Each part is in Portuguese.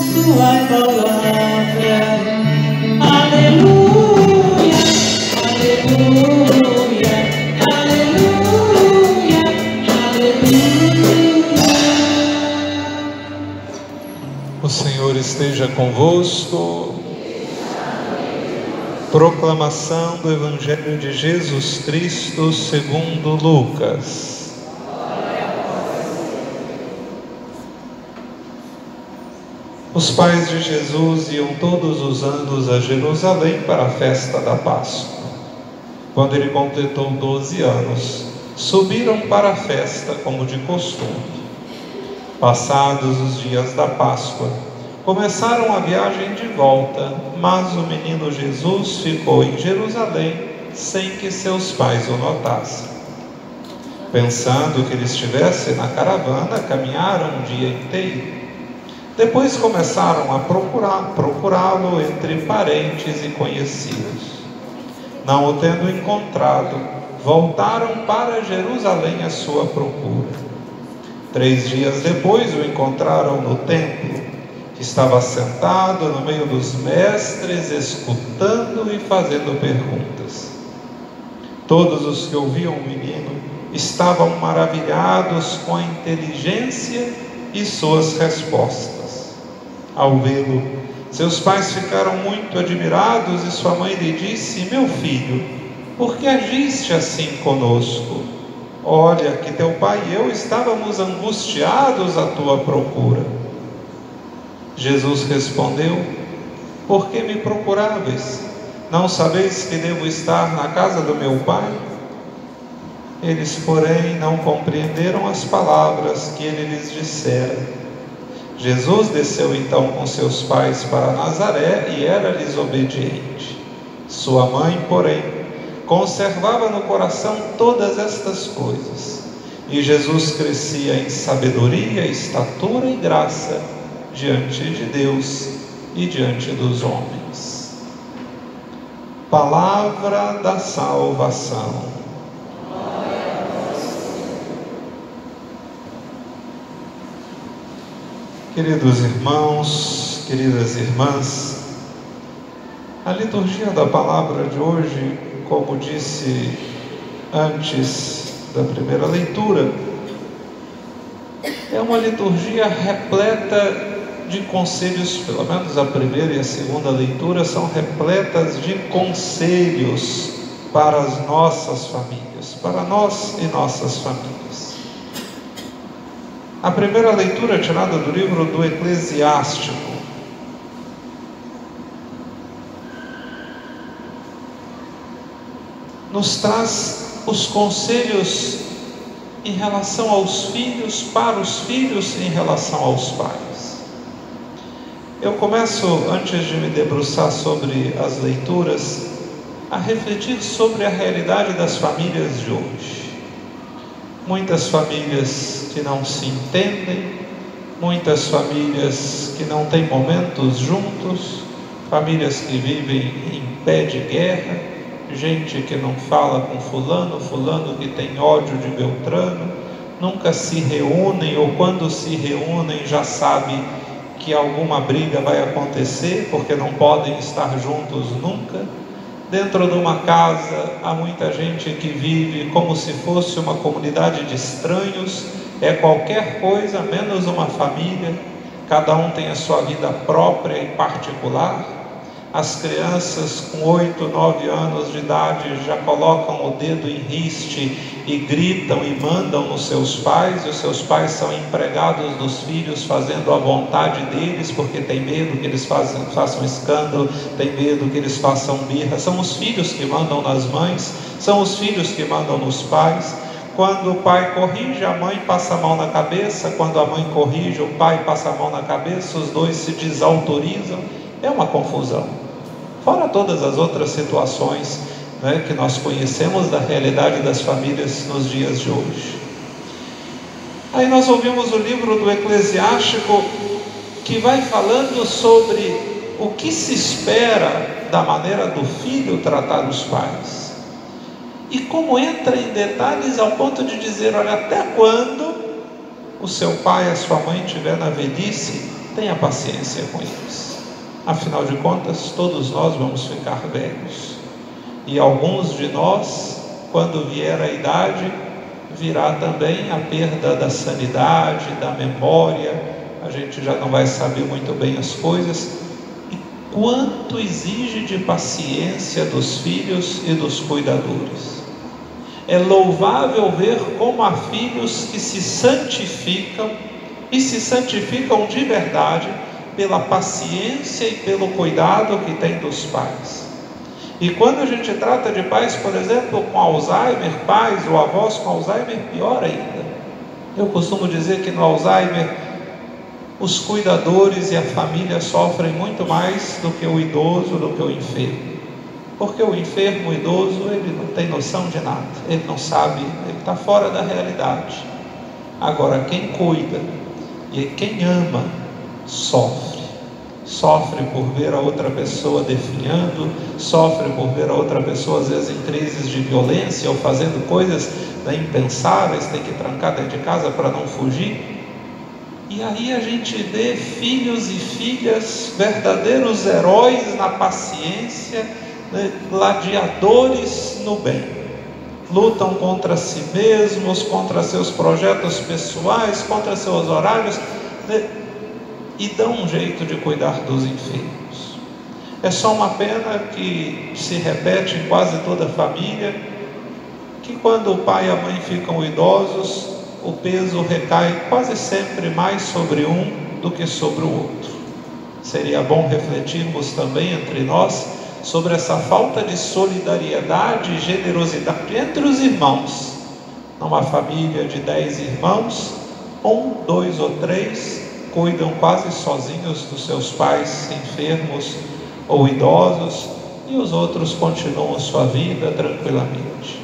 Sua palavra. Aleluia, aleluia, aleluia, aleluia. O Senhor esteja convosco. Proclamação do Evangelho de Jesus Cristo segundo Lucas. Os pais de Jesus iam todos os anos a Jerusalém para a festa da Páscoa. Quando ele completou 12 anos, subiram para a festa como de costume. Passados os dias da Páscoa, começaram a viagem de volta, mas o menino Jesus ficou em Jerusalém sem que seus pais o notassem. Pensando que ele estivesse na caravana, caminharam um dia inteiro. Depois começaram a procurá-lo entre parentes e conhecidos. Não o tendo encontrado, voltaram para Jerusalém à sua procura. 3 dias depois o encontraram no templo. Estava sentado no meio dos mestres, escutando e fazendo perguntas. Todos os que ouviam o menino estavam maravilhados com a inteligência e suas respostas. Ao vê-lo, seus pais ficaram muito admirados e sua mãe lhe disse: meu filho, por que agiste assim conosco? Olha que teu pai e eu estávamos angustiados à tua procura. Jesus respondeu: por que me procuráveis? Não sabeis que devo estar na casa do meu pai? Eles, porém, não compreenderam as palavras que ele lhes dissera. Jesus desceu então com seus pais para Nazaré e era-lhes obediente. Sua mãe, porém, conservava no coração todas estas coisas. E Jesus crescia em sabedoria, estatura e graça diante de Deus e diante dos homens. Palavra da salvação. Queridos irmãos, queridas irmãs, a liturgia da palavra de hoje, como disse antes da primeira leitura, é uma liturgia repleta de conselhos. Pelo menos a primeira e a segunda leitura são repletas de conselhos para as nossas famílias, para nós e nossas famílias. A primeira leitura é tirada do livro do Eclesiástico. Nos traz os conselhos em relação aos filhos, para os filhos em relação aos pais. Eu começo, antes de me debruçar sobre as leituras, a refletir sobre a realidade das famílias de hoje. Muitas famílias que não se entendem, muitas famílias que não têm momentos juntos, famílias que vivem em pé de guerra, gente que não fala com fulano, fulano que tem ódio de Beltrano, nunca se reúnem, ou quando se reúnem já sabe que alguma briga vai acontecer, porque não podem estar juntos nunca. Dentro de uma casa há muita gente que vive como se fosse uma comunidade de estranhos, é qualquer coisa menos uma família, cada um tem a sua vida própria e particular. As crianças com 8, 9 anos de idade já colocam o dedo em riste e gritam e mandam nos seus pais, e os seus pais são empregados dos filhos fazendo a vontade deles, porque tem medo que eles façam escândalo, tem medo que eles façam birra. São os filhos que mandam nas mães, são os filhos que mandam nos pais. Quando o pai corrige, a mãe passa a mão na cabeça. Quando a mãe corrige, o pai passa a mão na cabeça. Os dois se desautorizam. É uma confusão. Fora todas as outras situações, né, que nós conhecemos da realidade das famílias nos dias de hoje. Aí nós ouvimos o livro do Eclesiástico, que vai falando sobre o que se espera da maneira do filho tratar os pais. E como entra em detalhes ao ponto de dizer: olha, até quando o seu pai, a sua mãe estiver na velhice, tenha paciência com eles. Afinal de contas, todos nós vamos ficar velhos. E alguns de nós, quando vier a idade, virá também a perda da sanidade, da memória. A gente já não vai saber muito bem as coisas. E quanto exige de paciência dos filhos e dos cuidadores. É louvável ver como há filhos que se santificam, e se santificam de verdade, pela paciência e pelo cuidado que tem dos pais. E quando a gente trata de pais, por exemplo, com Alzheimer, pais ou avós com Alzheimer, pior ainda. Eu costumo dizer que no Alzheimer, os cuidadores e a família sofrem muito mais do que o idoso, do que o enfermo. Porque o enfermo, o idoso, ele não tem noção de nada, ele não sabe, ele está fora da realidade. Agora, quem cuida e quem ama, sofre por ver a outra pessoa definhando, sofre por ver a outra pessoa às vezes em crises de violência ou fazendo coisas impensáveis, tem que trancar dentro de casa para não fugir. E aí a gente vê filhos e filhas, verdadeiros heróis na paciência, gladiadores no bem, lutam contra si mesmos, contra seus projetos pessoais, contra seus horários, e dão um jeito de cuidar dos enfermos. É só uma pena que se repete em quase toda a família, que quando o pai e a mãe ficam idosos, o peso recai quase sempre mais sobre um do que sobre o outro. Seria bom refletirmos também entre nós sobre essa falta de solidariedade e generosidade entre os irmãos. Numa família de 10 irmãos, 1, 2 ou 3 cuidam quase sozinhos dos seus pais enfermos ou idosos, e os outros continuam sua vida tranquilamente.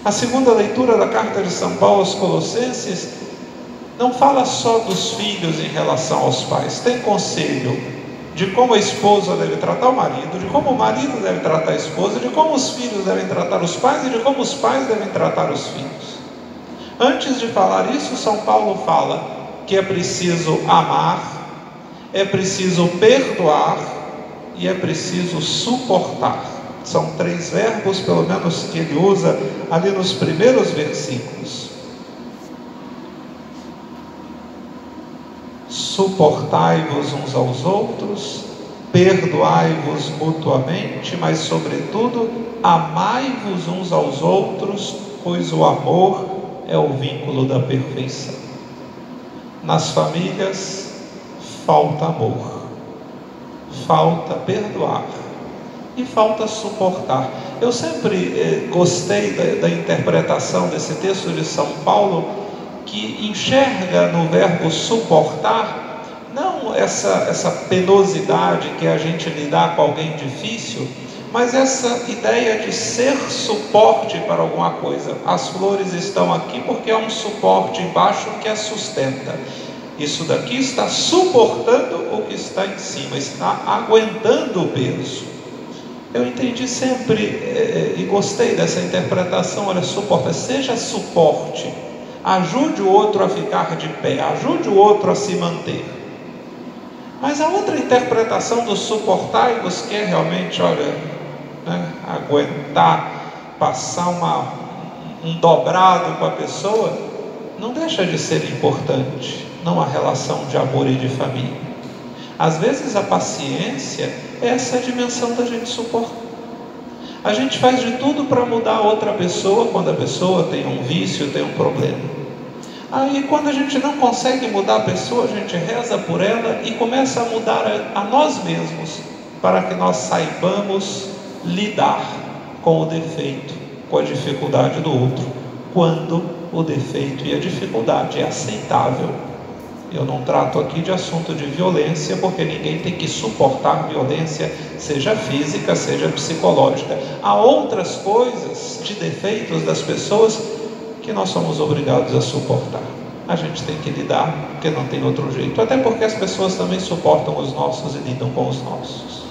A segunda leitura da carta de São Paulo aos Colossenses não fala só dos filhos em relação aos pais, tem conselho de como a esposa deve tratar o marido, de como o marido deve tratar a esposa, de como os filhos devem tratar os pais e de como os pais devem tratar os filhos. Antes de falar isso, São Paulo fala que é preciso amar, é preciso perdoar e é preciso suportar. São 3 verbos, pelo menos, que ele usa ali nos primeiros versículos. Suportai-vos uns aos outros, perdoai-vos mutuamente, mas sobretudo amai-vos uns aos outros, pois o amor é o vínculo da perfeição. Nas famílias falta amor, falta perdoar e falta suportar. Eu sempre gostei da interpretação desse texto de São Paulo, que enxerga no verbo suportar não essa penosidade que é a gente lidar com alguém difícil, mas essa ideia de ser suporte para alguma coisa. As flores estão aqui porque há um suporte embaixo que as sustenta. Isso daqui está suportando o que está em cima, está aguentando o peso. Eu entendi sempre e gostei dessa interpretação. Olha, suporta, seja suporte, ajude o outro a ficar de pé, ajude o outro a se manter. Mas a outra interpretação do suportai-vos, que é realmente, aguentar, passar um dobrado com a pessoa, não deixa de ser importante numa relação de amor e de família. Às vezes a paciência é essa dimensão da gente suportar. A gente faz de tudo para mudar a outra pessoa quando a pessoa tem um vício, tem um problema. Aí quando a gente não consegue mudar a pessoa, a gente reza por ela e começa a mudar a nós mesmos, para que nós saibamos lidar com o defeito, com a dificuldade do outro, quando o defeito e a dificuldade é aceitável. Eu não trato aqui de assunto de violência, porque ninguém tem que suportar violência, seja física, seja psicológica. Há outras coisas de defeitos das pessoas que nós somos obrigados a suportar. A gente tem que lidar, porque não tem outro jeito. Até porque as pessoas também suportam os nossos e lidam com os nossos.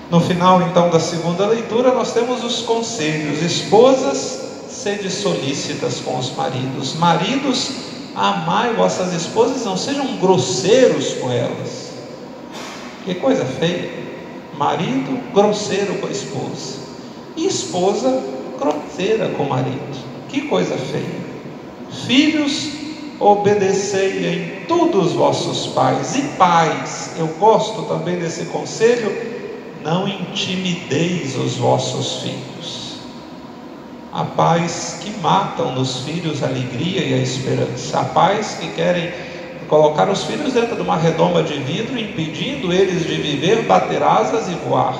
No final, então, da segunda leitura, nós temos os conselhos. Esposas, sede solícitas com os maridos. Maridos, amai vossas esposas, não sejam grosseiros com elas. Que coisa feia, marido grosseiro com a esposa, e esposa grosseira com o marido, que coisa feia. Filhos, obedecei em tudo os vossos pais, e pais, eu gosto também desse conselho, não intimideis os vossos filhos. Há pais que matam nos filhos a alegria e a esperança. Há pais que querem colocar os filhos dentro de uma redoma de vidro, impedindo eles de viver, bater asas e voar.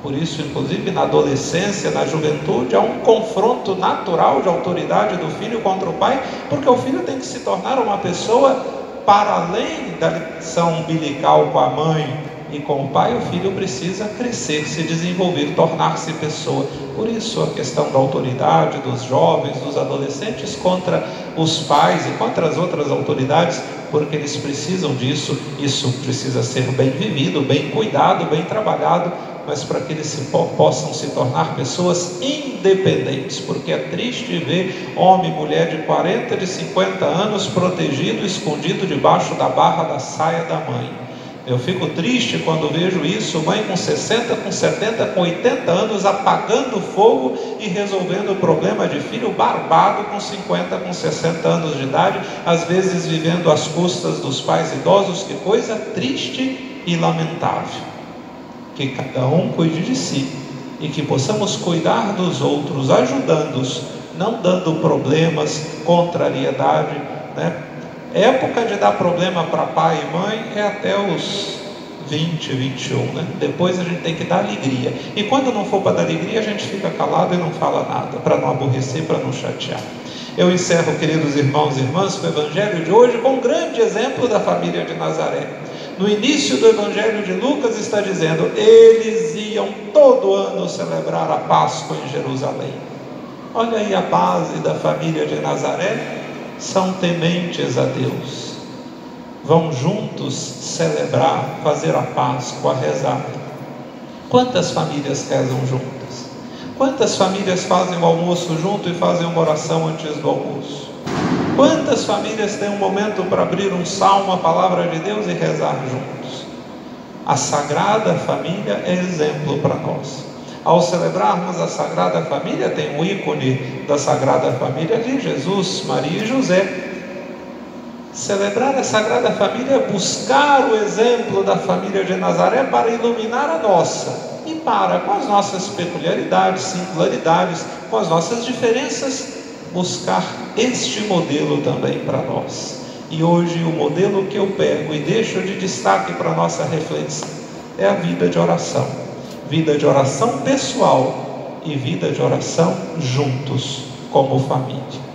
Por isso, inclusive, na adolescência, na juventude, há um confronto natural de autoridade do filho contra o pai, porque o filho tem que se tornar uma pessoa para além da ligação umbilical com a mãe e com o pai. O filho precisa crescer, se desenvolver, tornar-se pessoa. Por isso a questão da autoridade dos jovens, dos adolescentes contra os pais e contra as outras autoridades, porque eles precisam disso. Isso precisa ser bem vivido, bem cuidado, bem trabalhado, mas para que eles possam se tornar pessoas independentes, porque é triste ver homem e mulher de 40, de 50 anos protegido, escondido debaixo da barra da saia da mãe. Eu fico triste quando vejo isso, mãe com 60, com 70, com 80 anos apagando fogo e resolvendo o problema de filho barbado com 50, com 60 anos de idade, às vezes vivendo às custas dos pais idosos. Que coisa triste e lamentável. Que cada um cuide de si e que possamos cuidar dos outros, ajudando-os, não dando problemas, contrariedade, né? Época de dar problema para pai e mãe é até os 20, 21, né? Depois a gente tem que dar alegria, e quando não for para dar alegria, a gente fica calado e não fala nada, para não aborrecer, para não chatear. Eu encerro, queridos irmãos e irmãs, o Evangelho de hoje com um grande exemplo da família de Nazaré. No início do Evangelho de Lucas está dizendo: eles iam todo ano celebrar a Páscoa em Jerusalém. Olha aí a base da família de Nazaré: são tementes a Deus, vão juntos celebrar, fazer a Páscoa, rezar. Quantas famílias rezam juntas? Quantas famílias fazem o almoço junto e fazem uma oração antes do almoço? Quantas famílias têm um momento para abrir um salmo, a palavra de Deus, e rezar juntos? A Sagrada Família é exemplo para nós. Ao celebrarmos a Sagrada Família, tem um ícone da Sagrada Família ali, Jesus, Maria e José. Celebrar a Sagrada Família é buscar o exemplo da família de Nazaré para iluminar a nossa, e para, com as nossas peculiaridades, singularidades, com as nossas diferenças, buscar este modelo também para nós. E hoje o modelo que eu pego e deixo de destaque para a nossa reflexão é a vida de oração. Vida de oração pessoal e vida de oração juntos como família.